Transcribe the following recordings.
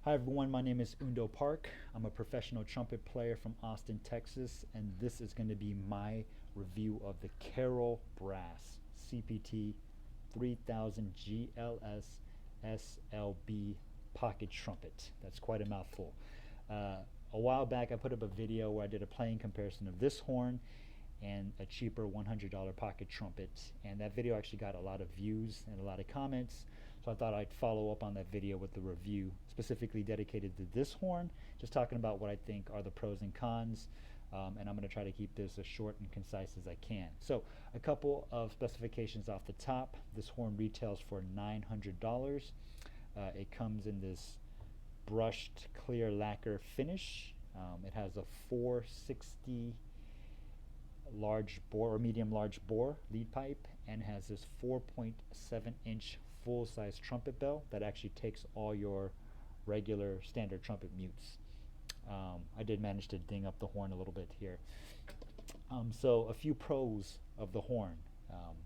Hi everyone, my name is Undo Park. I'm a professional trumpet player from Austin, Texas, and this is going to be my review of the Carol Brass CPT 3000 GLS SLB Pocket Trumpet. That's quite a mouthful. A while back I put up a video where I did a playing comparison of this horn and a cheaper $100 pocket trumpet, and that video actually got a lot of views and a lot of comments, so I thought I'd follow up on that video with the review specifically dedicated to this horn, just talking about what I think are the pros and cons, and I'm going to try to keep this as short and concise as I can. So a couple of specifications off the top. This horn retails for $900. It comes in this brushed clear lacquer finish. It has a 460 large bore or medium large bore lead pipe, and has this 4.7-inch full-size trumpet bell that actually takes all your regular standard trumpet mutes. I did manage to ding up the horn a little bit here. So a few pros of the horn.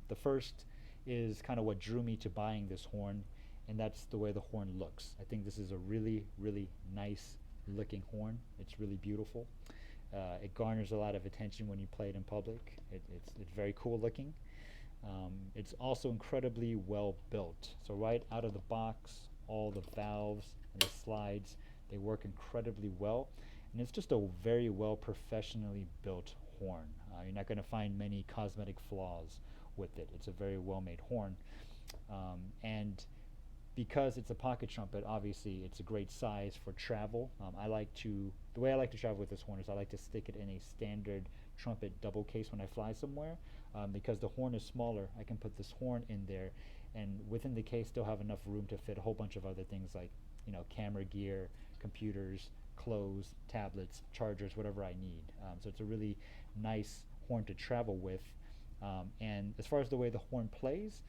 The first is kind of what drew me to buying this horn, and that's the way the horn looks. I think this is a really nice looking horn. It's really beautiful. It garners a lot of attention when you play it in public. It's very cool looking. It's also incredibly well built. So right out of the box, all the valves and the slides, they work incredibly well. And it's just a very well professionally built horn. You're not going to find many cosmetic flaws with it. It's a very well made horn. And because it's a pocket trumpet, obviously it's a great size for travel. The way I like to travel with this horn is I like to stick it in a standard trumpet double case when I fly somewhere. Because the horn is smaller, I can put this horn in there, and within the case still have enough room to fit a whole bunch of other things like, camera gear, computers, clothes, tablets, chargers, whatever I need. So it's a really nice horn to travel with. And as far as the way the horn plays,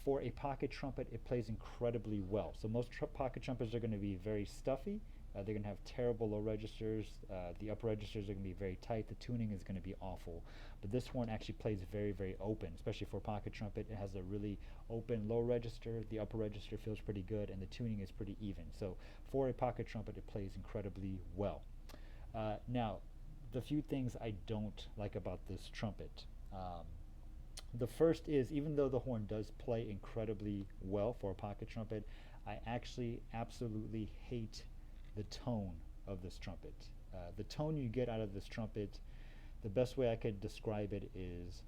for a pocket trumpet, it plays incredibly well. So most pocket trumpets are going to be very stuffy. They're going to have terrible low registers. The upper registers are going to be very tight. The tuning is going to be awful. But this horn actually plays very open, especially for a pocket trumpet. It has a really open low register. The upper register feels pretty good, and the tuning is pretty even. So for a pocket trumpet, it plays incredibly well. Now, the few things I don't like about this trumpet. The first is, even though the horn does play incredibly well for a pocket trumpet, I actually absolutely hate the tone of this trumpet. The tone you get out of this trumpet, the best way I could describe it is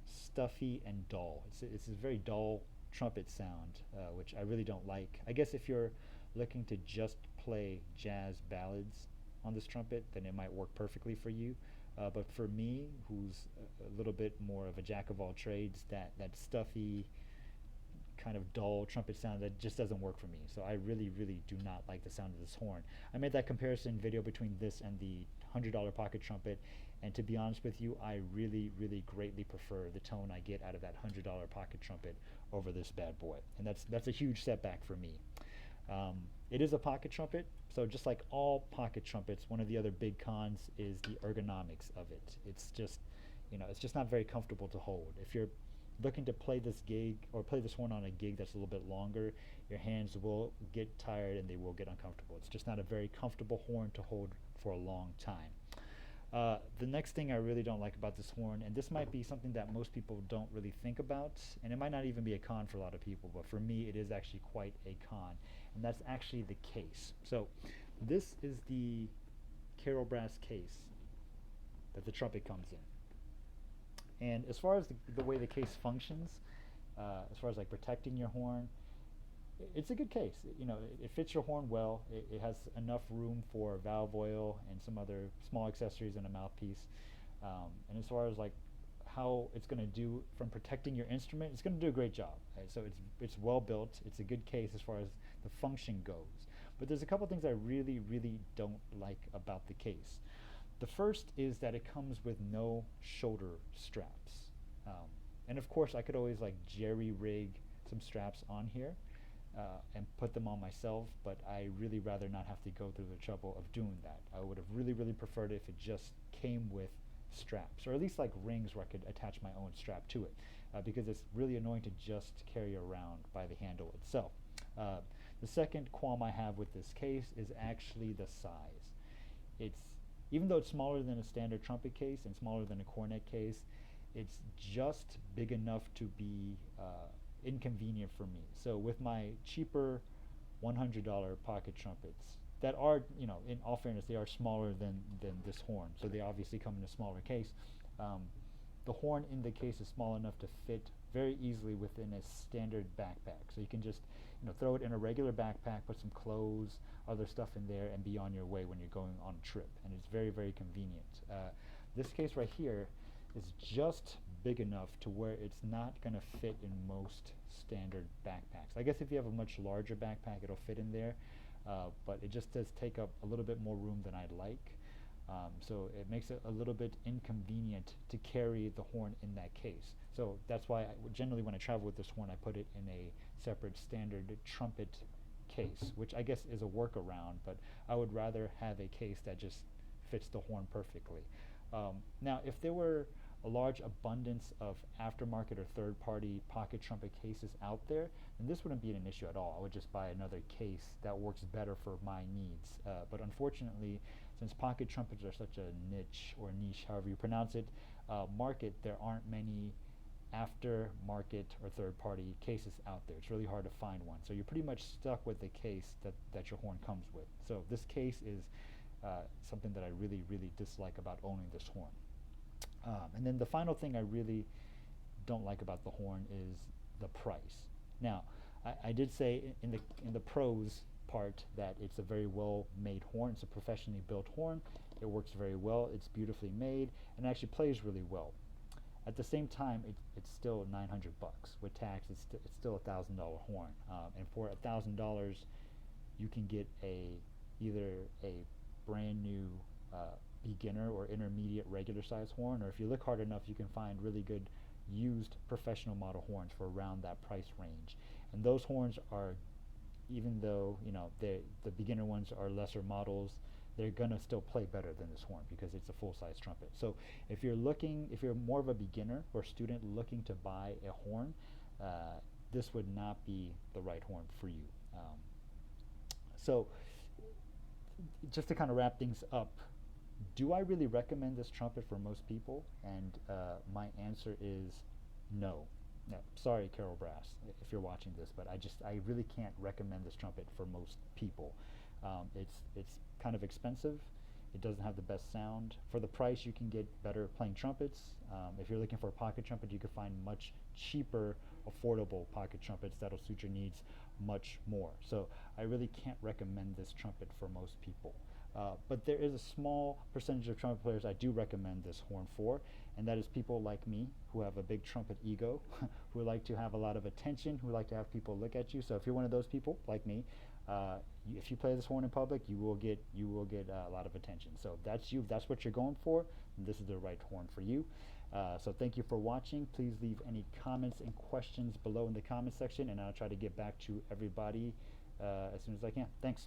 stuffy and dull. It's a very dull trumpet sound, which I really don't like. I guess if you're looking to just play jazz ballads on this trumpet, then it might work perfectly for you. But for me, who's a little bit more of a jack of all trades, that stuffy, kind of dull trumpet sound, that just doesn't work for me. So I really do not like the sound of this horn. I made that comparison video between this and the $100 pocket trumpet, and to be honest with you, I really greatly prefer the tone I get out of that $100 pocket trumpet over this bad boy, and that's a huge setback for me. It is a pocket trumpet, so just like all pocket trumpets, one of the other big cons is the ergonomics of it. It's just not very comfortable to hold. If you're looking to play this gig or play this horn on a gig that's a little bit longer, your hands will get tired and they will get uncomfortable. It's just not a very comfortable horn to hold for a long time. The next thing I really don't like about this horn, and this might be something that most people don't really think about, and it might not even be a con for a lot of people, but for me it is actually quite a con, and that's actually the case. So this is the Carol Brass case that the trumpet comes in. And as far as the way the case functions, as far as like protecting your horn, it's a good case. It fits your horn well. It has enough room for valve oil and some other small accessories and a mouthpiece. And as far as like how it's going to do from protecting your instrument, it's going to do a great job. Right? So it's well built. It's a good case as far as the function goes. But there's a couple things I really don't like about the case. The first is that it comes with no shoulder straps. And of course I could always like jerry rig some straps on here and put them on myself, but I really rather not have to go through the trouble of doing that. I would have really preferred it if it just came with straps, or at least like rings where I could attach my own strap to it, because it's really annoying to just carry around by the handle itself. The The second qualm I have with this case is actually the size. It's, even though it's smaller than a standard trumpet case and smaller than a cornet case, it's just big enough to be inconvenient for me. So with my cheaper $100 pocket trumpets that are, in all fairness, they are smaller than this horn, so they obviously come in a smaller case. The horn in the case is small enough to fit very easily within a standard backpack. So you can just throw it in a regular backpack, put some clothes, other stuff in there, and be on your way when you're going on a trip. And it's very, very convenient. This case right here is just big enough to where it's not going to fit in most standard backpacks. I guess if you have a much larger backpack, it'll fit in there, but it just does take up a little bit more room than I'd like. So it makes it a little bit inconvenient to carry the horn in that case. So that's why generally when I travel with this horn, I put it in a separate standard trumpet case, which I guess is a workaround, but I would rather have a case that just fits the horn perfectly. Now, if there were a large abundance of aftermarket or third-party pocket trumpet cases out there, then this wouldn't be an issue at all. I would just buy another case that works better for my needs. But unfortunately, since pocket trumpets are such a niche, however you pronounce it, market, there aren't many aftermarket or third-party cases out there. It's really hard to find one. So you're pretty much stuck with the case that your horn comes with. So this case is something that I really, really dislike about owning this horn. And then the final thing I really don't like about the horn is the price. Now, I did say in the pros part that it's a very well made horn. It's a professionally built horn. It works very well. It's beautifully made and actually plays really well. At the same time, it's still $900 with tax. It's still a $1,000 horn, and for $1,000, you can get either a brand new beginner or intermediate regular size horn, or if you look hard enough, you can find really good used professional model horns for around that price range. And those horns are, even though the beginner ones are lesser models, they're gonna still play better than this horn because it's a full-size trumpet. So if you're more of a beginner or student looking to buy a horn, this would not be the right horn for you. So just to kind of wrap things up, do I really recommend this trumpet for most people? And my answer is no. No, sorry, Carol Brass, if you're watching this, but I really can't recommend this trumpet for most people. It's kind of expensive. It doesn't have the best sound. For the price, you can get better playing trumpets. If you're looking for a pocket trumpet, you can find much cheaper, affordable pocket trumpets that'll suit your needs much more. So I really can't recommend this trumpet for most people. But there is a small percentage of trumpet players I do recommend this horn for, and that is people like me who have a big trumpet ego, who like to have a lot of attention, who like to have people look at you. So if you're one of those people like me, if you play this horn in public, you will get a lot of attention. So if that's you, if that's what you're going for, then this is the right horn for you. So thank you for watching. Please leave any comments and questions below in the comment section, and I'll try to get back to everybody as soon as I can. Thanks.